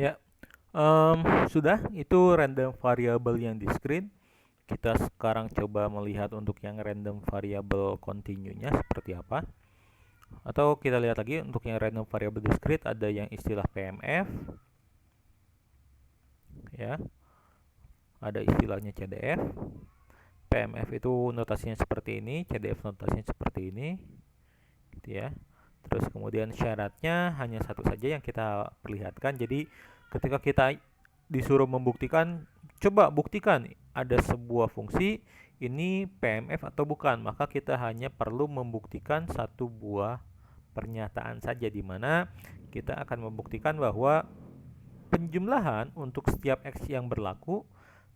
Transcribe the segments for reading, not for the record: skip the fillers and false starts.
Ya, sudah itu random variable yang discrete. Kita sekarang coba melihat untuk yang random variable continue-nya seperti apa. Atau kita lihat lagi untuk yang random variable discrete ada yang istilah PMF, ya, ada istilahnya CDF. PMF itu notasinya seperti ini, CDF notasinya seperti ini, gitu ya. Terus kemudian syaratnya hanya satu saja yang kita perlihatkan. Jadi ketika kita disuruh membuktikan, coba buktikan ada sebuah fungsi ini PMF atau bukan, maka kita hanya perlu membuktikan satu buah pernyataan saja, di mana kita akan membuktikan bahwa penjumlahan untuk setiap x yang berlaku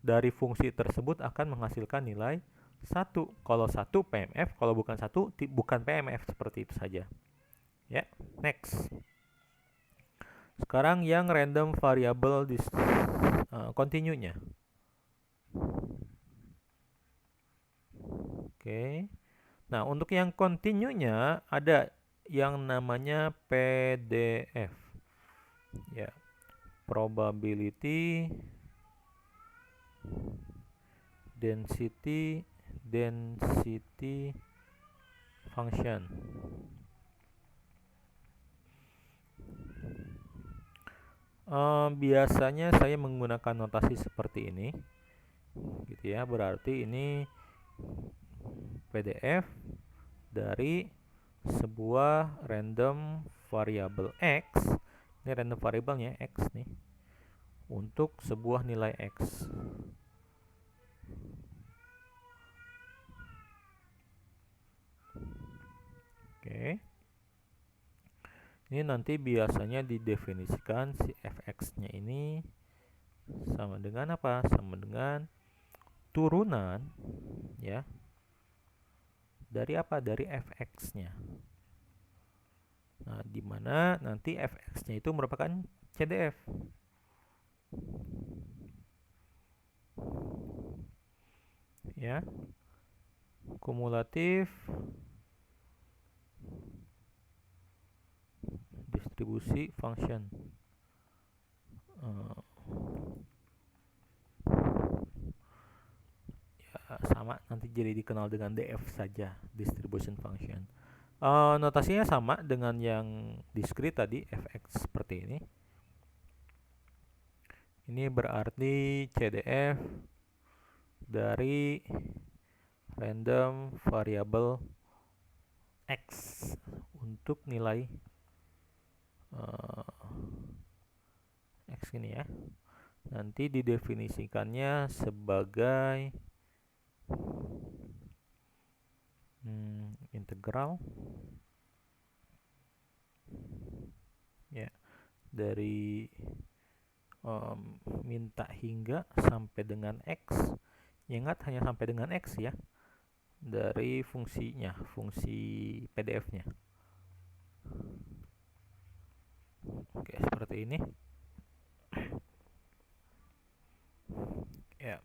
dari fungsi tersebut akan menghasilkan nilai 1. Kalau 1 PMF, kalau bukan 1 bukan PMF, seperti itu saja. Ya, next. Sekarang yang random variable continue-nya. Oke. Nah, untuk yang continue-nya ada yang namanya PDF. Ya, probability density function. Biasanya saya menggunakan notasi seperti ini, gitu ya. Berarti ini PDF dari sebuah random variable x. Ini random variabelnya x nih, untuk sebuah nilai x. Oke. Ini nanti biasanya didefinisikan si fx-nya ini sama dengan apa? Sama dengan turunan, ya, dari apa? Dari fx-nya. Nah, di mana nanti fx-nya itu merupakan CDF. Ya. Kumulatif distribusi function. Ya, sama, nanti jadi dikenal dengan DF saja, distribution function. Notasinya sama dengan yang discrete tadi, fx seperti ini. Ini berarti CDF dari random variable x untuk nilai x ini ya. Nanti didefinisikannya sebagai integral, ya, dari minta hingga sampai dengan x. Ingat, hanya sampai dengan x ya, dari fungsinya, fungsi PDF-nya. Oke, seperti ini. Ya,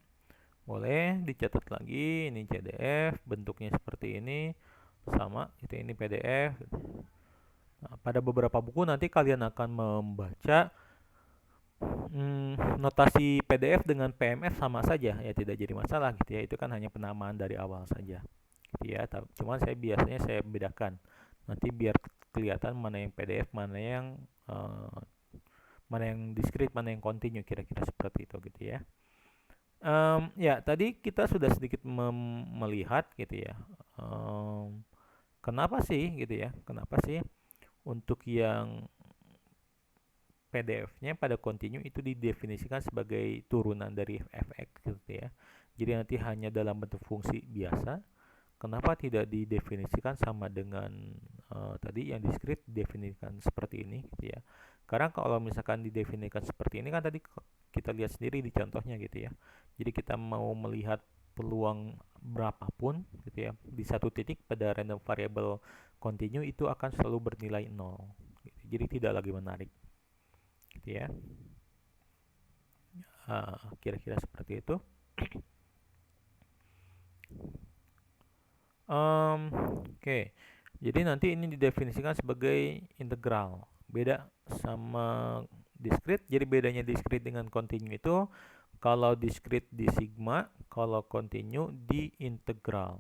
boleh dicatat lagi. Ini CDF, bentuknya seperti ini, sama itu, ini PDF. Nah, pada beberapa buku nanti kalian akan membaca notasi PDF dengan PMF sama saja, ya tidak jadi masalah gitu ya. Itu kan hanya penamaan dari awal saja, gitu ya. Cuman saya biasanya saya bedakan nanti biar kelihatan mana yang PDF, mana yang discrete, mana yang continue, kira-kira seperti itu gitu ya. Ya, tadi kita sudah sedikit melihat gitu ya. Kenapa sih gitu ya? Kenapa sih untuk yang PDF-nya pada continue itu didefinisikan sebagai turunan dari fx gitu ya. Jadi nanti hanya dalam bentuk fungsi biasa. Kenapa tidak didefinisikan sama dengan tadi yang discrete, didefinisikan seperti ini gitu ya. Karena kalau misalkan didefinisikan seperti ini kan tadi kita lihat sendiri di contohnya gitu ya. Jadi kita mau melihat peluang berapapun gitu ya, di satu titik pada random variable continue itu akan selalu bernilai 0 gitu. Jadi tidak lagi menarik gitu ya. Kira-kira seperti itu. Oke. Jadi nanti ini didefinisikan sebagai integral. Beda sama discrete. Jadi bedanya discrete dengan continue itu, kalau discrete di sigma, kalau continue di integral,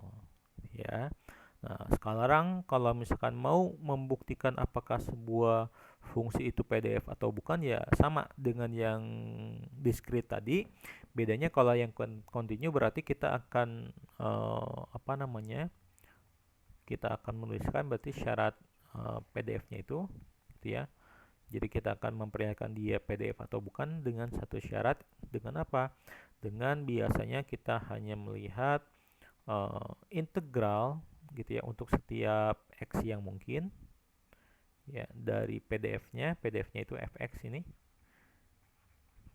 ya. Nah, sekarang kalau misalkan mau membuktikan apakah sebuah fungsi itu PDF atau bukan, ya sama dengan yang discrete tadi. Bedanya kalau yang continue berarti kita akan apa namanya? Kita akan menuliskan berarti syarat PDF-nya itu, gitu ya. Jadi kita akan memperlihatkan dia PDF atau bukan dengan satu syarat. Dengan apa? Dengan biasanya kita hanya melihat integral, gitu ya, untuk setiap x yang mungkin, ya, dari PDF-nya. PDF-nya itu fx ini,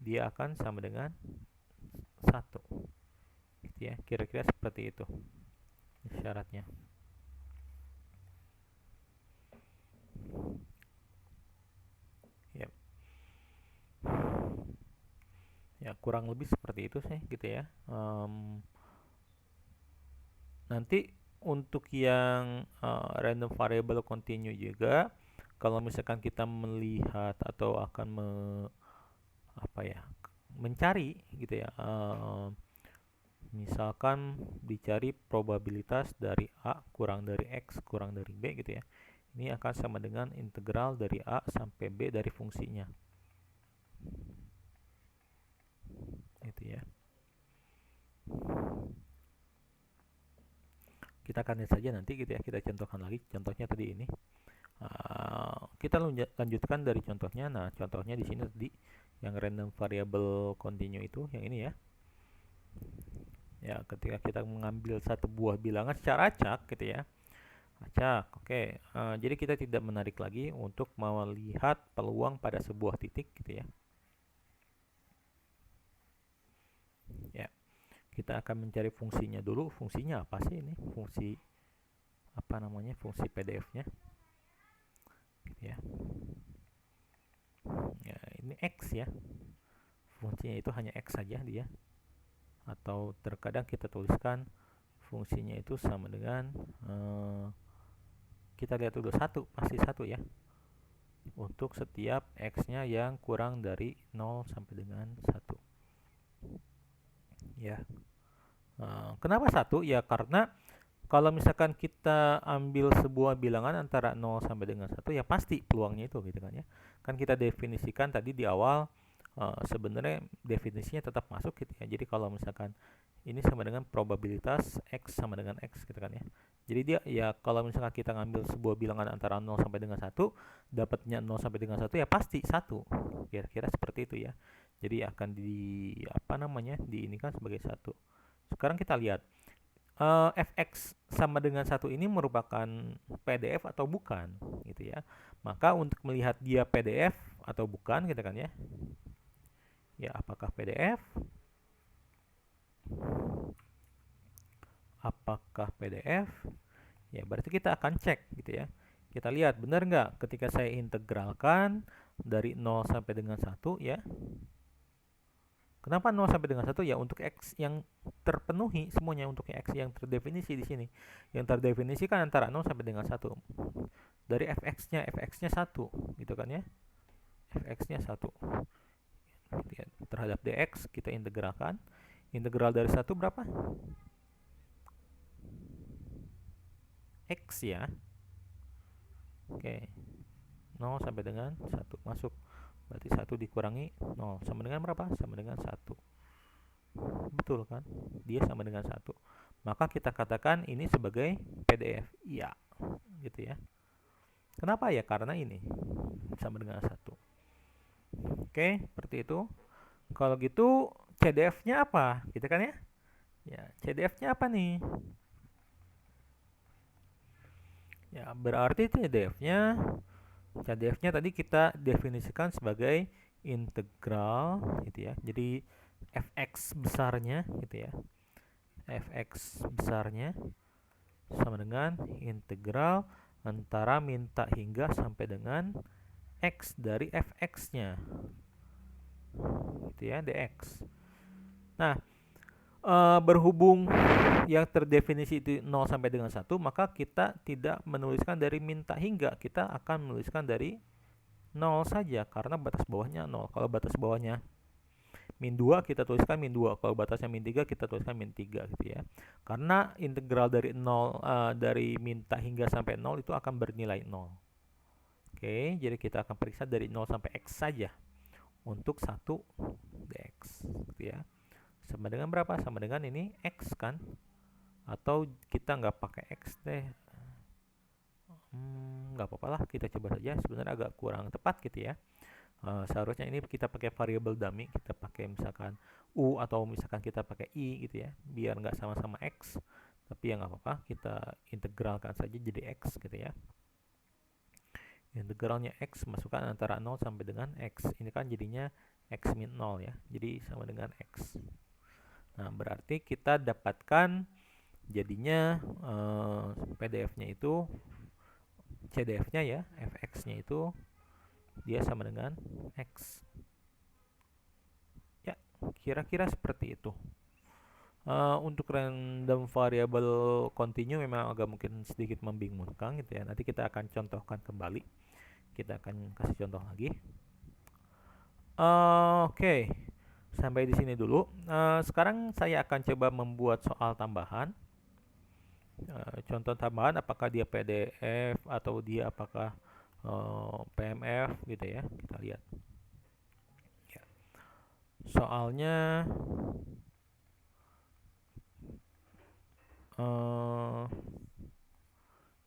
dia akan sama dengan 1, gitu ya. Kira-kira seperti itu syaratnya. Yep. Ya, kurang lebih seperti itu sih, gitu ya. Nanti untuk yang random variable continue juga, kalau misalkan kita melihat atau akan mencari, gitu ya, misalkan dicari probabilitas dari A kurang dari X kurang dari B, gitu ya. Ini akan sama dengan integral dari A sampai B dari fungsinya, gitu ya. Kita akan lihat saja nanti, gitu ya. Kita contohkan lagi. Contohnya tadi ini. Kita lanjutkan dari contohnya. Nah, contohnya di sini tadi yang random variable continue itu, yang ini ya. Ya, ketika kita mengambil satu buah bilangan secara acak, gitu ya. Acak, oke. Jadi kita tidak menarik lagi untuk melihat peluang pada sebuah titik, gitu ya. Ya, kita akan mencari fungsinya dulu. Fungsinya apa sih ini? Fungsi apa namanya? Fungsi PDF-nya, gitu ya. Ya, ini X ya. Fungsinya itu hanya X saja dia. Atau terkadang kita tuliskan fungsinya itu sama dengan kita lihat dulu 1, pasti 1 ya. Untuk setiap X-nya yang kurang dari 0 sampai dengan 1. Ya. Kenapa 1? Ya karena kalau misalkan kita ambil sebuah bilangan antara 0 sampai dengan 1, ya pasti peluangnya itu, gitu kan ya. Kan kita definisikan tadi di awal, sebenarnya definisinya tetap masuk, gitu ya. Jadi kalau misalkan ini sama dengan probabilitas X sama dengan X, gitu kan ya. Jadi dia, ya kalau misalkan kita ngambil sebuah bilangan antara 0 sampai dengan 1, dapatnya 0 sampai dengan 1, ya pasti 1. Kira-kira seperti itu ya. Jadi akan diinikan sebagai 1. Sekarang kita lihat fx sama dengan 1 ini merupakan PDF atau bukan, gitu ya. Maka untuk melihat dia PDF atau bukan, gitu kan ya. Ya, apakah PDF? Apakah PDF? Ya, berarti kita akan cek, gitu ya. Kita lihat benar nggak ketika saya integralkan dari 0 sampai dengan 1 ya. Kenapa 0 sampai dengan 1? Ya untuk X yang terpenuhi semuanya, untuk X yang terdefinisi di sini. Yang terdefinisi kan antara 0 sampai dengan 1. Dari fx-nya 1, gitu kan ya. Fx-nya 1. Terhadap dx kita integralkan. Integral dari 1 berapa? X ya. Oke. 0 sampai dengan 1 masuk. Berarti 1 dikurangi 0 sama dengan berapa? Sama dengan 1. Betul kan? Dia sama dengan 1. Maka kita katakan ini sebagai PDF. Iya. Gitu ya. Kenapa ya? Karena ini sama dengan 1. Oke, seperti itu. Kalau gitu CDF-nya apa? Gitu kan ya? Ya, CDF-nya apa nih? Ya, berarti CDF-nya tadi kita definisikan sebagai integral, gitu ya. Jadi fx besarnya, gitu ya. Fx besarnya sama dengan integral antara minta hingga sampai dengan x dari fx-nya, gitu ya, dx. Nah, berhubung yang terdefinisi itu 0 sampai dengan 1, maka kita tidak menuliskan dari minta hingga, kita akan menuliskan dari 0 saja karena batas bawahnya 0. Kalau batas bawahnya min 2 kita tuliskan min 2. Kalau batasnya min 3 kita tuliskan min 3 gitu ya. Karena integral dari 0 dari min hingga sampai 0 itu akan bernilai 0. Oke, jadi kita akan periksa dari 0 sampai x saja untuk 1 dx gitu ya. Sama dengan berapa? Sama dengan ini x kan? Atau kita nggak pakai x deh. Nggak apa-apa lah, kita coba saja. Sebenarnya agak kurang tepat gitu ya. Seharusnya ini kita pakai variabel dummy, kita pakai misalkan u atau misalkan kita pakai i gitu ya, biar nggak sama-sama x. Tapi ya nggak apa-apa, kita integralkan saja jadi x gitu ya. Integralnya x masukkan antara 0 sampai dengan x. Ini kan jadinya x min 0 ya, jadi sama dengan x. Nah, berarti kita dapatkan jadinya PDF-nya itu, CDF-nya ya, fx-nya itu dia sama dengan x. Ya, kira-kira seperti itu. Untuk random variable continue memang agak mungkin sedikit membingungkan gitu ya. Nanti kita akan contohkan kembali. Kita akan kasih contoh lagi. Oke. Sampai di sini dulu. Sekarang saya akan coba membuat soal tambahan. Contoh tambahan apakah dia PDF atau dia apakah PMF gitu ya. Kita lihat. Ya. Soalnya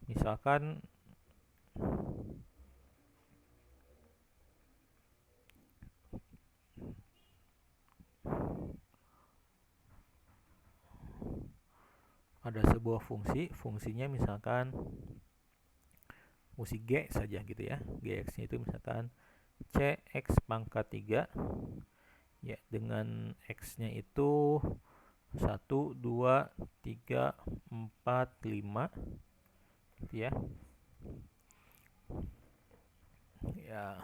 misalkan ada sebuah fungsinya misalkan fungsi g saja gitu ya. Gx-nya itu misalkan cx pangkat 3 ya, dengan x-nya itu 1, 2, 3, 4, 5 gitu ya. Ya.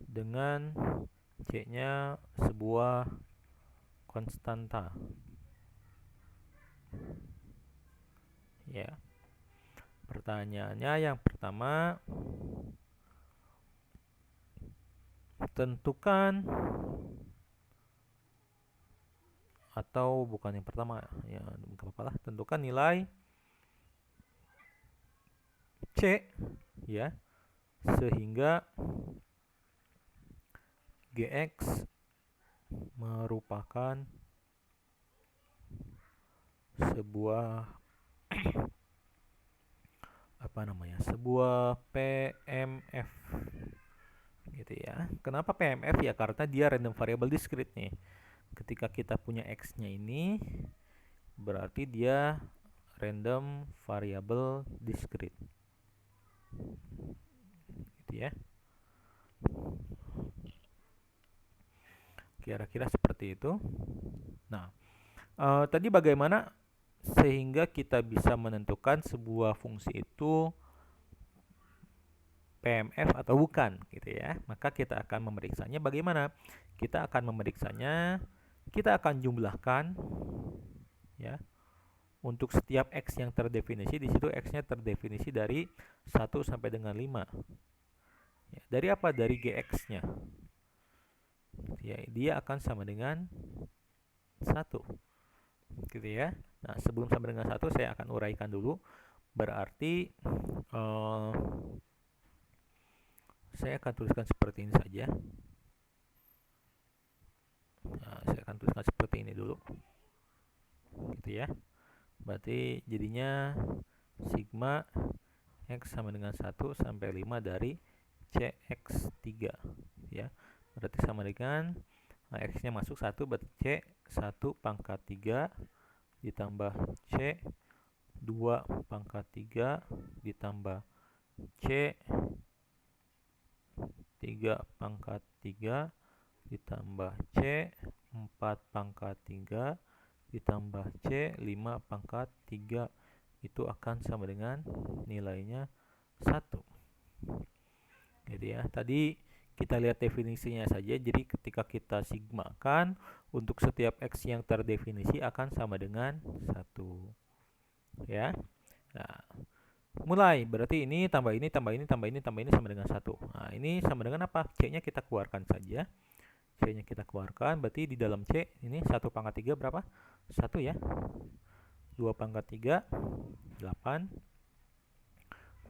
Dengan c-nya sebuah konstanta. Ya. Pertanyaannya yang pertama, tentukan, atau bukan yang pertama ya, nggak apa-apa lah, tentukan nilai c ya sehingga gx merupakan sebuah sebuah PMF gitu ya. Kenapa PMF ya? Karena dia random variable discrete nih. Ketika kita punya x-nya ini berarti dia random variable discrete gitu ya. Kira-kira seperti itu. Nah, tadi bagaimana sehingga kita bisa menentukan sebuah fungsi itu PMF atau bukan gitu ya. Maka kita akan memeriksanya bagaimana? Kita akan memeriksanya, kita akan jumlahkan ya. Untuk setiap x yang terdefinisi, di situ x-nya terdefinisi dari 1 sampai dengan 5. Ya, dari apa? Dari gx-nya. Ya, dia akan sama dengan 1. Gitu ya. Nah, sebelum sama dengan 1 saya akan uraikan dulu. Berarti saya akan tuliskan seperti ini saja. Nah, saya akan tuliskan seperti ini dulu. Gitu ya. Berarti jadinya sigma x sama dengan 1 sampai 5 dari cx3 ya. Berarti sama dengan x-nya masuk 1, berarti c 1 pangkat 3 ditambah c 2 pangkat 3 ditambah c 3 pangkat 3 ditambah c 4 pangkat 3 ditambah c 5 pangkat 3 itu akan sama dengan nilainya 1. Jadi ya, tadi kita lihat definisinya saja. Jadi ketika kita sigmakan untuk setiap x yang terdefinisi akan sama dengan 1. Ya. Nah, Mulai, berarti ini tambah ini tambah ini tambah ini tambah ini sama dengan 1. Nah, ini sama dengan apa? C-nya kita keluarkan saja. C-nya kita keluarkan, berarti di dalam C ini 1 pangkat 3 berapa? 1 ya. 2 pangkat 3, 8.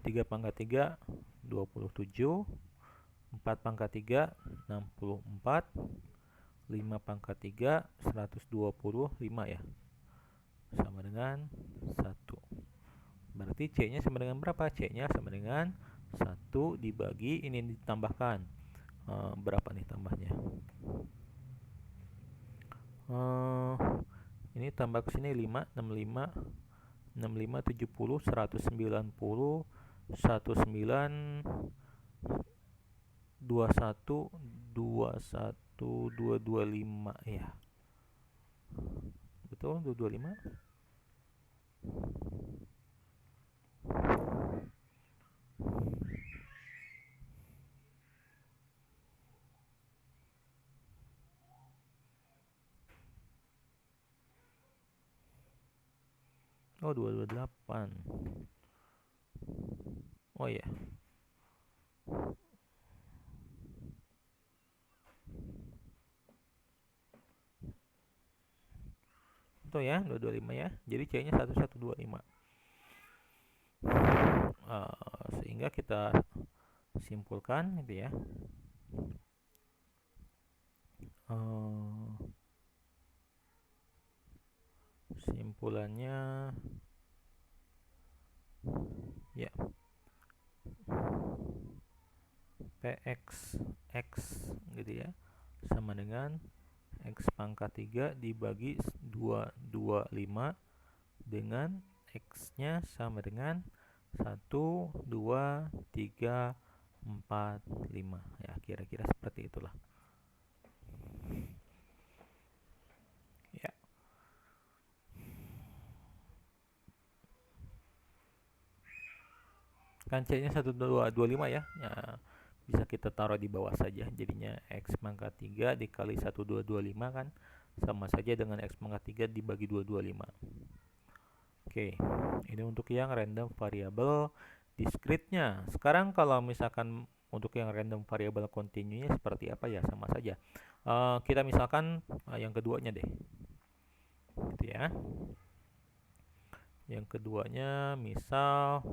3 pangkat 3, 27. 4 pangkat 3, 64. 5 pangkat 3, 125 ya. Sama dengan 1. Berarti C-nya sama dengan berapa? C-nya sama dengan 1 dibagi, ini ditambahkan. Berapa nih tambahnya? Ini tambah ke sini 5, 65, 65, 70, 190, 19, 21, 21, 225 ya. Betul, 225. Oh, 228. Oh ya. Itu ya, 225 ya. Jadi C-nya 1125. Sehingga kita simpulkan gitu ya. Simpulannya ya, PX X gitu ya, sama dengan X pangkat 3 dibagi 225 dengan X-nya sama dengan 1, 2, 3, 4, 5 ya, kira-kira seperti itulah ya. Kan C-nya 1225 ya. Bisa kita taruh di bawah saja, jadinya X pangkat 3 dikali 1225 kan sama saja dengan X pangkat 3 dibagi 225. Oke, ini untuk yang random variable discrete-nya. Sekarang kalau misalkan untuk yang random variable continue-nya seperti apa ya, sama saja. Kita misalkan yang keduanya deh, gitu ya. Yang keduanya misal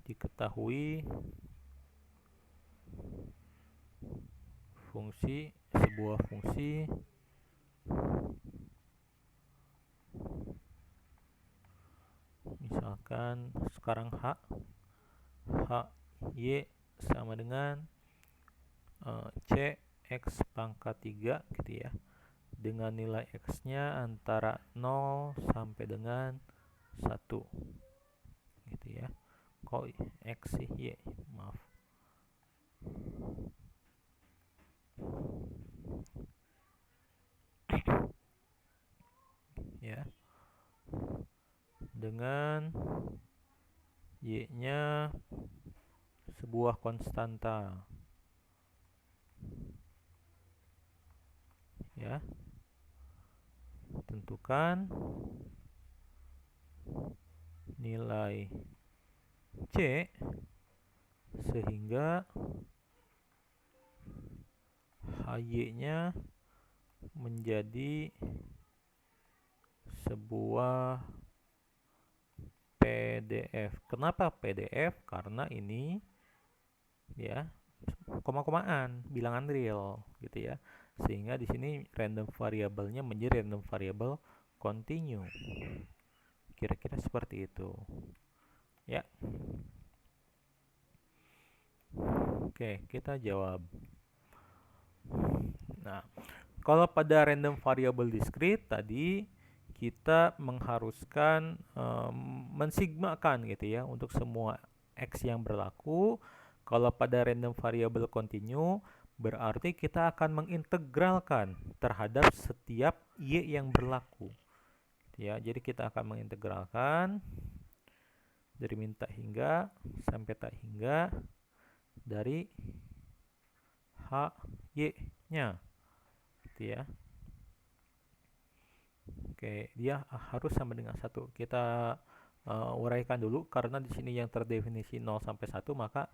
diketahui sebuah fungsi misalkan sekarang H Y sama dengan C X pangkat 3 gitu ya, dengan nilai X nya antara 0 sampai dengan 1 gitu ya. Kok X sih? Y, maaf ya, dengan Y nya sebuah konstanta ya. Tentukan nilai C sehingga HY nya menjadi sebuah PDF. Kenapa PDF? Karena ini ya koma-komaan, bilangan real gitu ya. Sehingga di sini random variable-nya menjadi random variable continue. Kira-kira seperti itu. Ya. Oke, kita jawab. Nah, kalau pada random variable discrete tadi kita mengharuskan mensigmakan gitu ya untuk semua X yang berlaku. Kalau pada random variable continue berarti kita akan mengintegralkan terhadap setiap Y yang berlaku. Ya, jadi kita akan mengintegralkan dari min tak hingga sampai tak hingga dari H Y-nya. Gitu ya. Oke, dia harus sama dengan 1. Kita uraikan dulu karena di sini yang terdefinisi 0 sampai 1, maka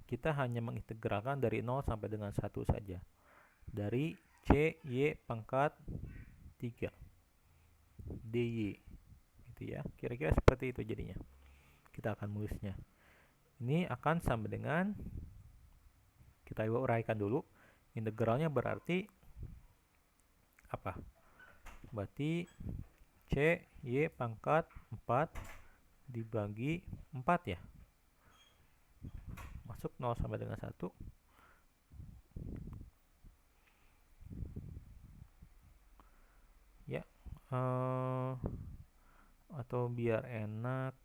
kita hanya mengintegralkan dari 0 sampai dengan 1 saja. Dari C Y pangkat 3 DY. Gitu ya. Kira-kira seperti itu jadinya. Kita akan menulisnya. Ini akan sama dengan, kita uraikan dulu. Integralnya berarti apa? Berarti C Y pangkat 4 dibagi 4 ya. Masuk 0 sampai dengan 1. Ya. Atau biar enak,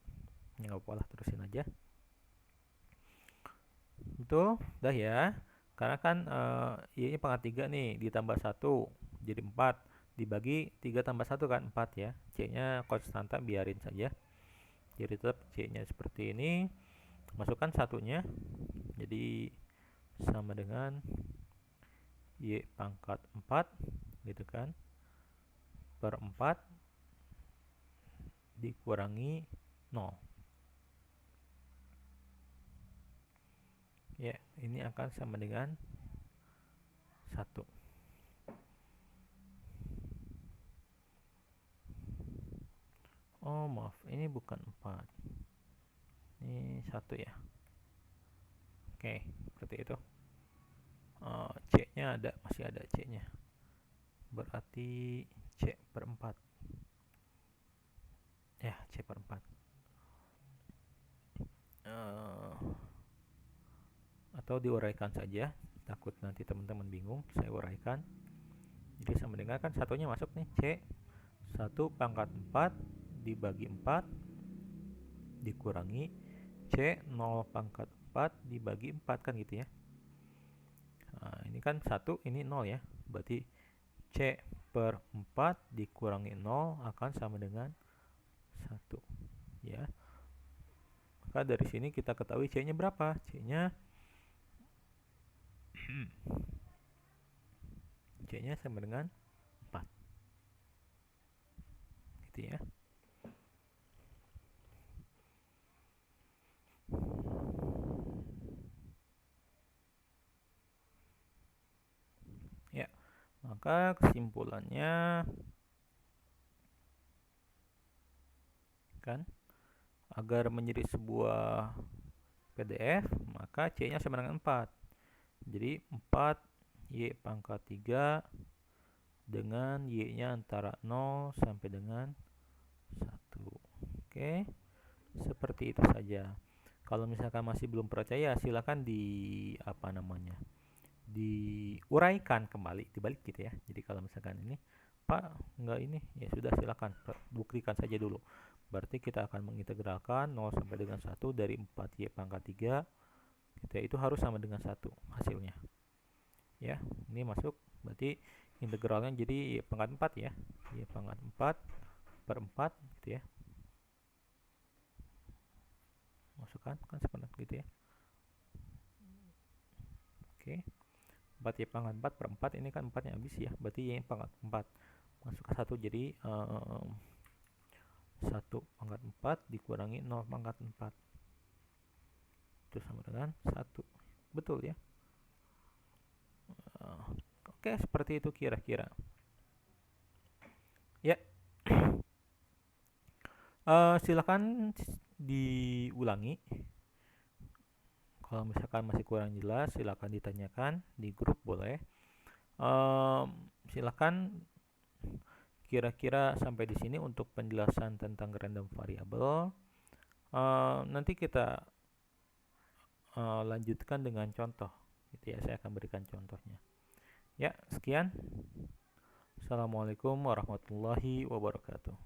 ya nggak apa-apa lah, terusin aja. Betul, udah ya. Karena kan Y-nya pangkat 3 nih, ditambah 1 jadi 4, dibagi 3 tambah 1 kan 4 ya. C-nya konstanta, biarin saja. Jadi tetap C-nya seperti ini. Masukkan satunya, jadi sama dengan Y pangkat 4 gitu kan, per 4 dikurangi 0. Ya, ini akan sama dengan 1. Oh maaf, ini bukan 4, ini 1 ya. Oke, seperti itu. C nya masih ada C nya, berarti C per 4 ya, C per 4. Atau diuraikan saja, takut nanti teman-teman bingung, saya uraikan. Jadi sama dengan, kan satunya masuk nih, C 1 pangkat 4 dibagi 4 dikurangi C 0 pangkat 4 dibagi 4 kan gitu ya. Nah, ini kan 1, ini 0 ya. Berarti C per 4 dikurangi 0 akan sama dengan 1 ya. Maka dari sini kita ketahui C-nya berapa? C-nya C-nya sama dengan 4. Gitu ya. Ya, maka kesimpulannya kan, agar menjadi sebuah PDF, maka C-nya sama dengan 4. Jadi 4 Y pangkat 3 dengan Y-nya antara 0 sampai dengan 1. Oke, seperti itu saja. Kalau misalkan masih belum percaya, silakan diuraikan kembali, dibalik gitu ya. Jadi kalau misalkan ini, Pak, enggak ini, ya sudah silakan buktikan saja dulu. Berarti kita akan mengintegralkan 0 sampai dengan 1 dari 4Y pangkat 3. Itu harus sama dengan 1 hasilnya. Ya, ini masuk, berarti integralnya jadi Y pangkat 4 ya. Y pangkat 4 per 4 gitu ya. Masukkan, kan seperti gitu ya. Oke. 4Y pangkat 4 per 4, ini kan 4 nya habis ya. Berarti Y pangkat 4. Masukkan 1, jadi 1 pangkat 4 dikurangi 0 pangkat 4. Itu sama dengan 1. Betul ya. Oke, seperti itu kira-kira. Ya. Silakan diulangi. Kalau misalkan masih kurang jelas, silakan ditanyakan di grup, boleh. Silakan, kira-kira sampai di sini untuk penjelasan tentang random variable. Nanti kita lanjutkan dengan contoh, gitu ya. Saya akan berikan contohnya. Ya, sekian. Assalamualaikum warahmatullahi wabarakatuh.